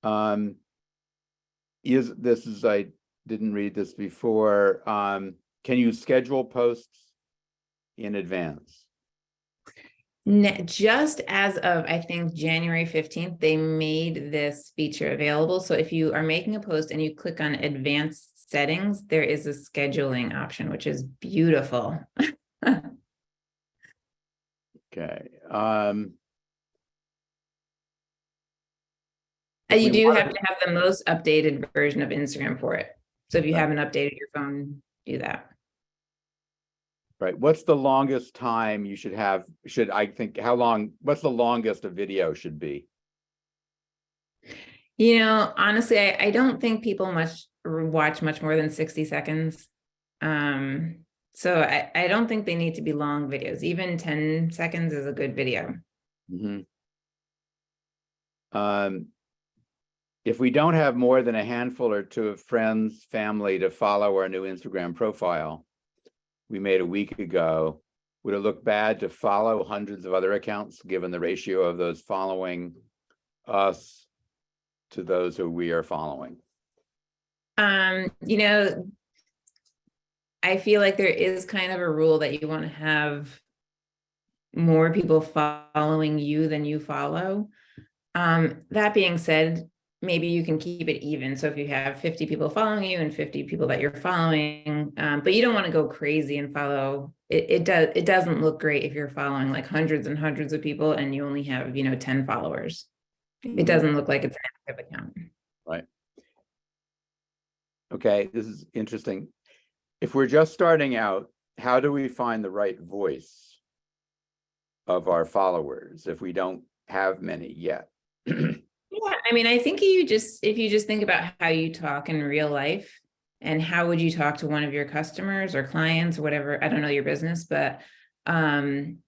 Speaker 1: I didn't read this before. Can you schedule posts in advance?
Speaker 2: Just as of, I think, January 15th, they made this feature available. So if you are making a post and you click on advanced settings, there is a scheduling option, which is beautiful.
Speaker 1: Okay.
Speaker 2: You do have to have the most updated version of Instagram for it. So if you haven't updated your phone, do that.
Speaker 1: Right. What's the longest time you should have? What's the longest a video should be?
Speaker 2: Honestly, I don't think people watch much more than 60 seconds. So I don't think they need to be long videos. Even 10 seconds is a good video.
Speaker 1: Mm-hmm. If we don't have more than a handful or two of friends, family to follow our new Instagram profile we made a week ago, would it look bad to follow hundreds of other accounts given the ratio of those following us to those who we are following?
Speaker 2: I feel like there is kind of a rule that you want to have more people following you than you follow. That being said, maybe you can keep it even. So if you have 50 people following you and 50 people that you're following, but you don't want to go crazy and follow. It doesn't look great if you're following like hundreds and hundreds of people and you only have 10 followers. It doesn't look like it's an active account.
Speaker 1: Right. Okay, this is interesting. If we're just starting out, how do we find the right voice of our followers if we don't have many yet?
Speaker 2: Yeah, I think if you just think about how you talk in real life and how would you talk to one of your customers or clients or whatever, I don't know your business, but and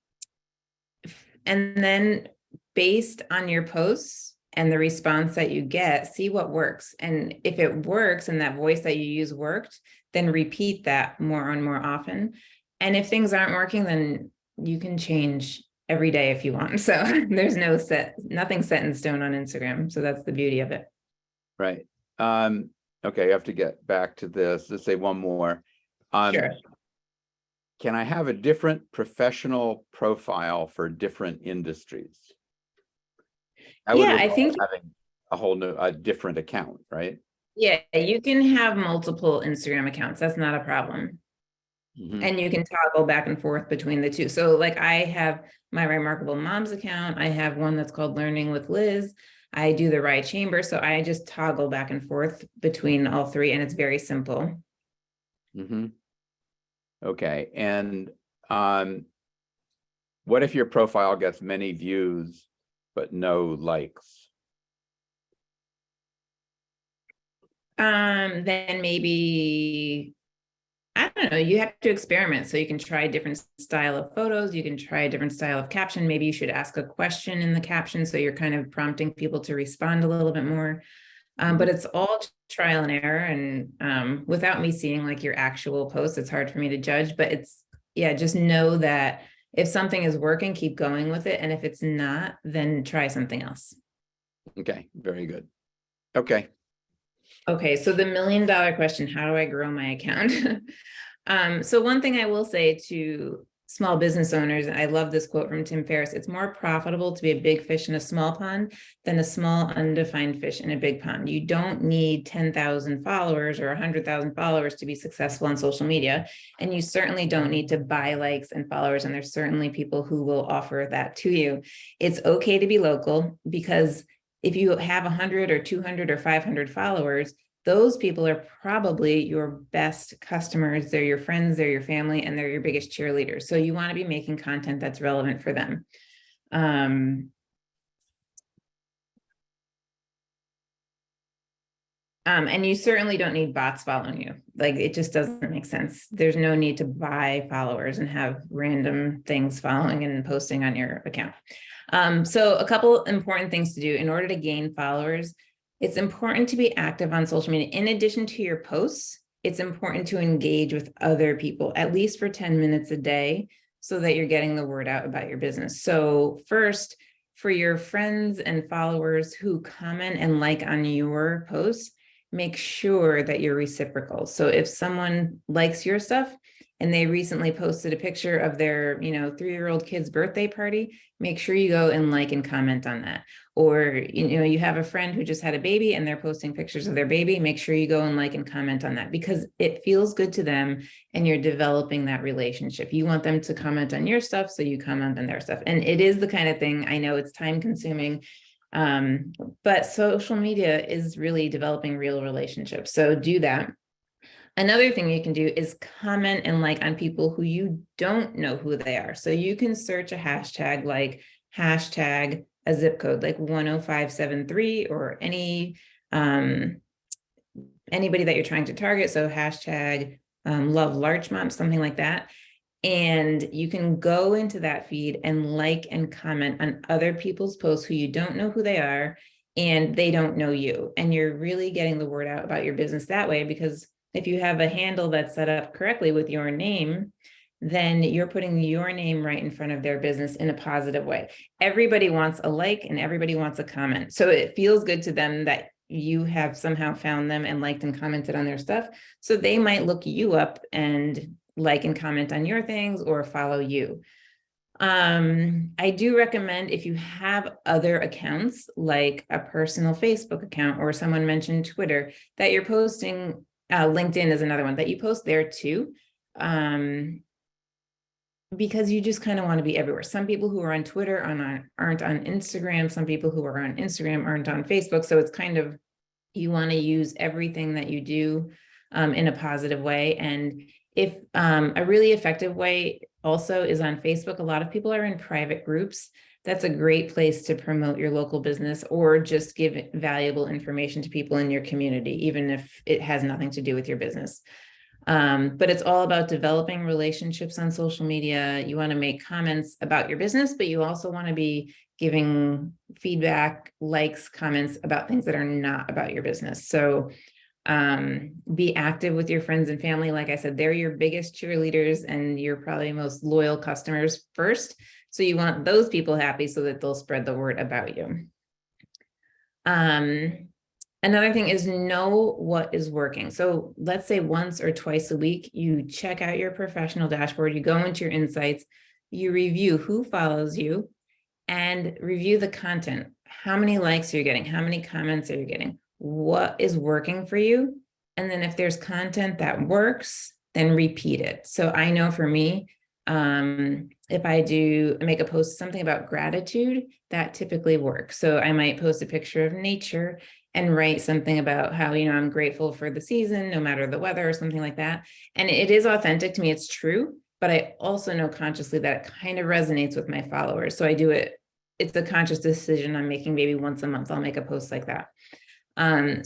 Speaker 2: then based on your posts and the response that you get, see what works. And if it works and that voice that you use worked, then repeat that more and more often. And if things aren't working, then you can change every day if you want. So there's nothing set in stone on Instagram. So that's the beauty of it.
Speaker 1: Right. Okay, I have to get back to this. Let's say one more.
Speaker 2: Sure.
Speaker 1: Can I have a different professional profile for different industries?
Speaker 2: Yeah, I think
Speaker 1: having a different account, right?
Speaker 2: Yeah, you can have multiple Instagram accounts. That's not a problem.
Speaker 1: Mm-hmm.
Speaker 2: And you can toggle back and forth between the two. So like I have my Remarkable Moms account. I have one that's called Learning with Liz. I do the Rye Chamber. So I just toggle back and forth between all three and it's very simple.
Speaker 1: Mm-hmm. Okay. And what if your profile gets many views, but no likes?
Speaker 2: Then maybe, I don't know, you have to experiment. So you can try a different style of photos. You can try a different style of caption. Maybe you should ask a question in the caption. So you're kind of prompting people to respond a little bit more. But it's all trial and error. And without me seeing like your actual post, it's hard for me to judge, but yeah, just know that if something is working, keep going with it. And if it's not, then try something else.
Speaker 1: Okay, very good. Okay,
Speaker 2: Okay, so the $1 million question, how do I grow my account? So one thing I will say to small business owners, and I love this quote from Tim Ferriss, it's more profitable to be a big fish in a small pond than a small undefined fish in a big pond. You don't need 10,000 followers or 100,000 followers to be successful on social media. And you certainly don't need to buy likes and followers. And there's certainly people who will offer that to you. It's okay to be local, because if you have 100 or 200 or 500 followers, those people are probably your best customers. They're your friends, they're your family, and they're your biggest cheerleaders. So you want to be making content that's relevant for them. And you certainly don't need bots following you. Like, it just doesn't make sense. There's no need to buy followers and have random things following and posting on your account. So a couple important things to do in order to gain followers. It's important to be active on social media. In addition to your posts, it's important to engage with other people, at least for 10 minutes a day, so that you're getting the word out about your business. So first, for your friends and followers who comment and like on your posts, make sure that you're reciprocal. So if someone likes your stuff and they recently posted a picture of their, 3-year-old kid's birthday party, make sure you go and like and comment on that. Or, you have a friend who just had a baby and they're posting pictures of their baby, make sure you go and like and comment on that, because it feels good to them and you're developing that relationship. You want them to comment on your stuff, so you comment on their stuff. And it is the kind of thing, I know it's time consuming, but social media is really developing real relationships. So do that. Another thing you can do is comment and like on people who you don't know who they are. So you can search a hashtag, like hashtag a zip code like 10573, or anybody that you're trying to target. So hashtag love Larchmont, something like that. And you can go into that feed and like and comment on other people's posts who you don't know who they are and they don't know you. And you're really getting the word out about your business that way, because if you have a handle that's set up correctly with your name, then you're putting your name right in front of their business in a positive way. Everybody wants a like and everybody wants a comment. So it feels good to them that you have somehow found them and liked and commented on their stuff. So they might look you up and like and comment on your things or follow you. I do recommend, if you have other accounts, like a personal Facebook account, or someone mentioned Twitter, that you're posting, LinkedIn is another one, that you post there too. Because you just kind of want to be everywhere. Some people who are on Twitter aren't on Instagram. Some people who are on Instagram aren't on Facebook. So it's kind of, you want to use everything that you do in a positive way. And if a really effective way also is on Facebook, a lot of people are in private groups. That's a great place to promote your local business or just give valuable information to people in your community, even if it has nothing to do with your business. But it's all about developing relationships on social media. You want to make comments about your business, but you also want to be giving feedback, likes, comments about things that are not about your business. So be active with your friends and family. Like I said, they're your biggest cheerleaders and your probably most loyal customers first. So you want those people happy so that they'll spread the word about you. Another thing is know what is working. So let's say once or twice a week, you check out your professional dashboard, you go into your insights, you review who follows you and review the content. How many likes are you getting? How many comments are you getting? What is working for you? And then if there's content that works, then repeat it. So I know for me, if I make a post something about gratitude, that typically works. So I might post a picture of nature and write something about how, I'm grateful for the season, no matter the weather or something like that. And it is authentic to me, it's true, but I also know consciously that it kind of resonates with my followers. So I do it. It's a conscious decision I'm making. Maybe once a month, I'll make a post like that.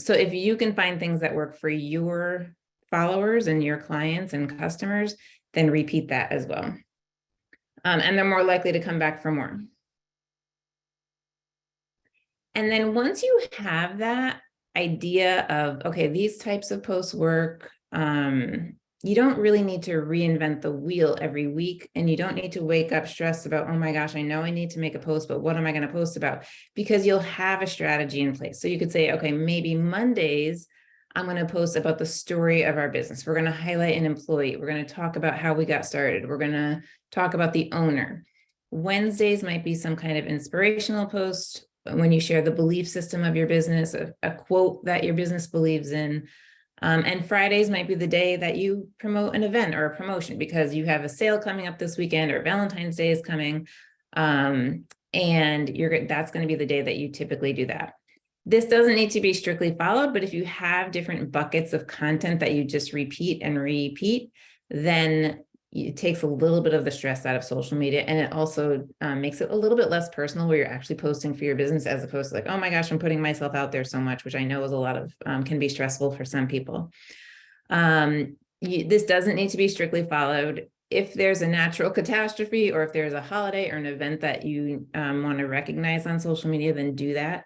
Speaker 2: So if you can find things that work for your followers and your clients and customers, then repeat that as well. And they're more likely to come back for more. And then once you have that idea of, okay, these types of posts work, you don't really need to reinvent the wheel every week, and you don't need to wake up stressed about, oh my gosh, I know I need to make a post, but what am I going to post about? Because you'll have a strategy in place. So you could say, okay, maybe Mondays, I'm going to post about the story of our business. We're going to highlight an employee. We're going to talk about how we got started. We're going to talk about the owner. Wednesdays might be some kind of inspirational post when you share the belief system of your business, a quote that your business believes in. And Fridays might be the day that you promote an event or a promotion because you have a sale coming up this weekend or Valentine's Day is coming. And that's going to be the day that you typically do that. This doesn't need to be strictly followed, but if you have different buckets of content that you just repeat and repeat, then it takes a little bit of the stress out of social media, and it also makes it a little bit less personal where you're actually posting for your business as opposed to like, oh my gosh, I'm putting myself out there so much, which I know is a lot of can be stressful for some people. This doesn't need to be strictly followed. If there's a natural catastrophe or if there's a holiday or an event that you want to recognize on social media, then do that.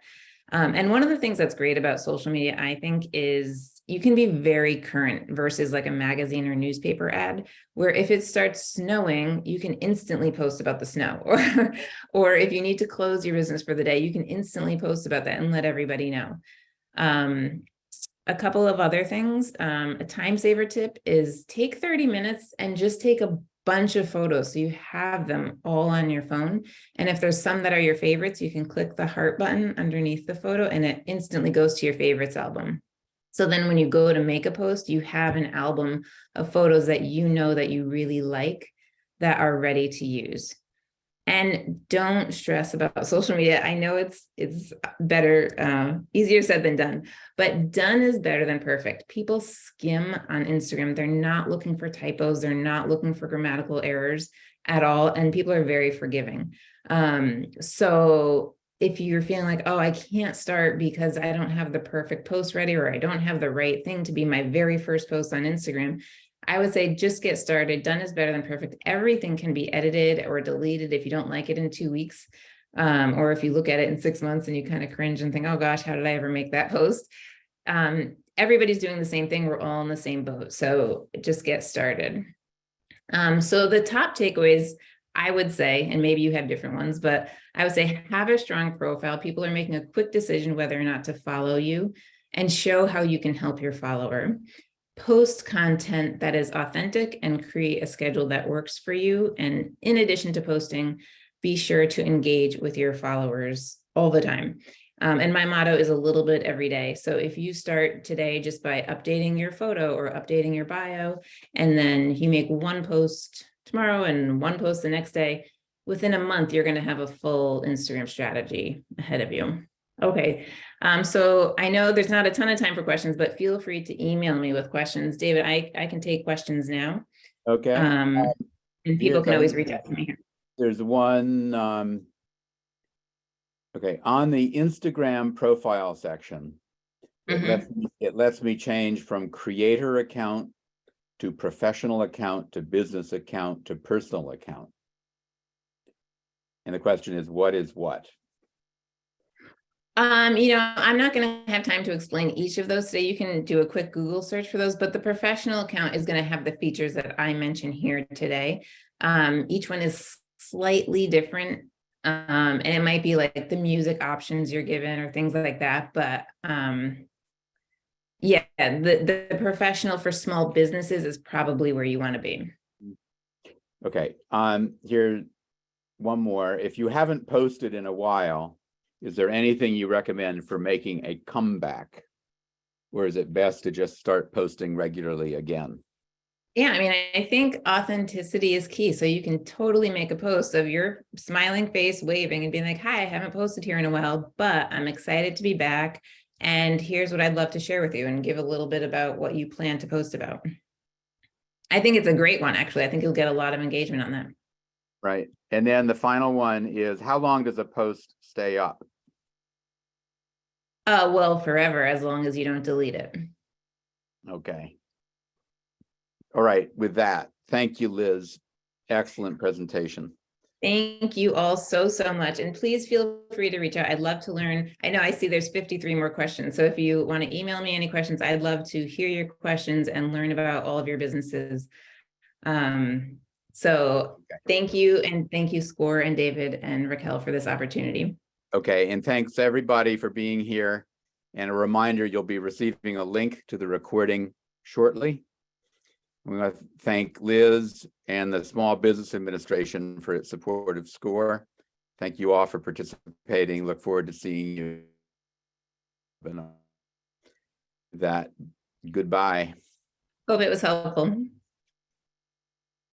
Speaker 2: And one of the things that's great about social media, I think, is you can be very current versus like a magazine or newspaper ad, where if it starts snowing, you can instantly post about the snow, or if you need to close your business for the day, you can instantly post about that and let everybody know. A couple of other things, a time saver tip is take 30 minutes and just take a bunch of photos so you have them all on your phone. And if there's some that are your favorites, you can click the heart button underneath the photo and it instantly goes to your favorites album. So then when you go to make a post, you have an album of photos that you know that you really like that are ready to use. And don't stress about social media. I know it's better, easier said than done, but done is better than perfect. People skim on Instagram. They're not looking for typos. They're not looking for grammatical errors at all. And people are very forgiving. So if you're feeling like, oh, I can't start because I don't have the perfect post ready, or I don't have the right thing to be my very first post on Instagram, I would say just get started. Done is better than perfect. Everything can be edited or deleted if you don't like it in 2 weeks. Or if you look at it in 6 months and you kind of cringe and think, oh gosh, how did I ever make that post? Everybody's doing the same thing. We're all in the same boat. So just get started. So the top takeaways, I would say, and maybe you have different ones, but I would say have a strong profile. People are making a quick decision whether or not to follow you, and show how you can help your follower. Post content that is authentic and create a schedule that works for you. And in addition to posting, be sure to engage with your followers all the time. And my motto is a little bit every day. So if you start today just by updating your photo or updating your bio, and then you make one post tomorrow and one post the next day, within a month, you're going to have a full Instagram strategy ahead of you. Okay. So I know there's not a ton of time for questions, but feel free to email me with questions. David, I can take questions now.
Speaker 1: Okay.
Speaker 2: And people can always reach out to me.
Speaker 1: There's one, okay, on the Instagram profile section, it lets me change from creator account to professional account to business account to personal account. And the question is, what is what?
Speaker 2: I'm not going to have time to explain each of those today. You can do a quick Google search for those, but the professional account is going to have the features that I mentioned here today. Each one is slightly different. And it might be like the music options you're given or things like that. But yeah, the professional for small businesses is probably where you want to be.
Speaker 1: Okay. Here, one more. If you haven't posted in a while, is there anything you recommend for making a comeback? Or is it best to just start posting regularly again?
Speaker 2: Yeah, I mean, I think authenticity is key. So you can totally make a post of your smiling face, waving and being like, hi, I haven't posted here in a while, but I'm excited to be back. And here's what I'd love to share with you, and give a little bit about what you plan to post about. I think it's a great one, actually. I think you'll get a lot of engagement on that.
Speaker 1: Right. And then the final one is, how long does a post stay up?
Speaker 2: Well, forever, as long as you don't delete it.
Speaker 1: Okay. All right. With that, thank you, Liz. Excellent presentation.
Speaker 2: Thank you all so much. And please feel free to reach out. I'd love to learn. I know I see there's 53 more questions. So if you want to email me any questions, I'd love to hear your questions and learn about all of your businesses. So thank you. And thank you, SCORE and David and Raquel, for this opportunity.
Speaker 1: Okay, and thanks everybody for being here. And a reminder, you'll be receiving a link to the recording shortly. We want to thank Liz and the Small Business Administration for its support of SCORE. Thank you all for participating. Look forward to seeing you. That goodbye.
Speaker 2: Hope it was helpful.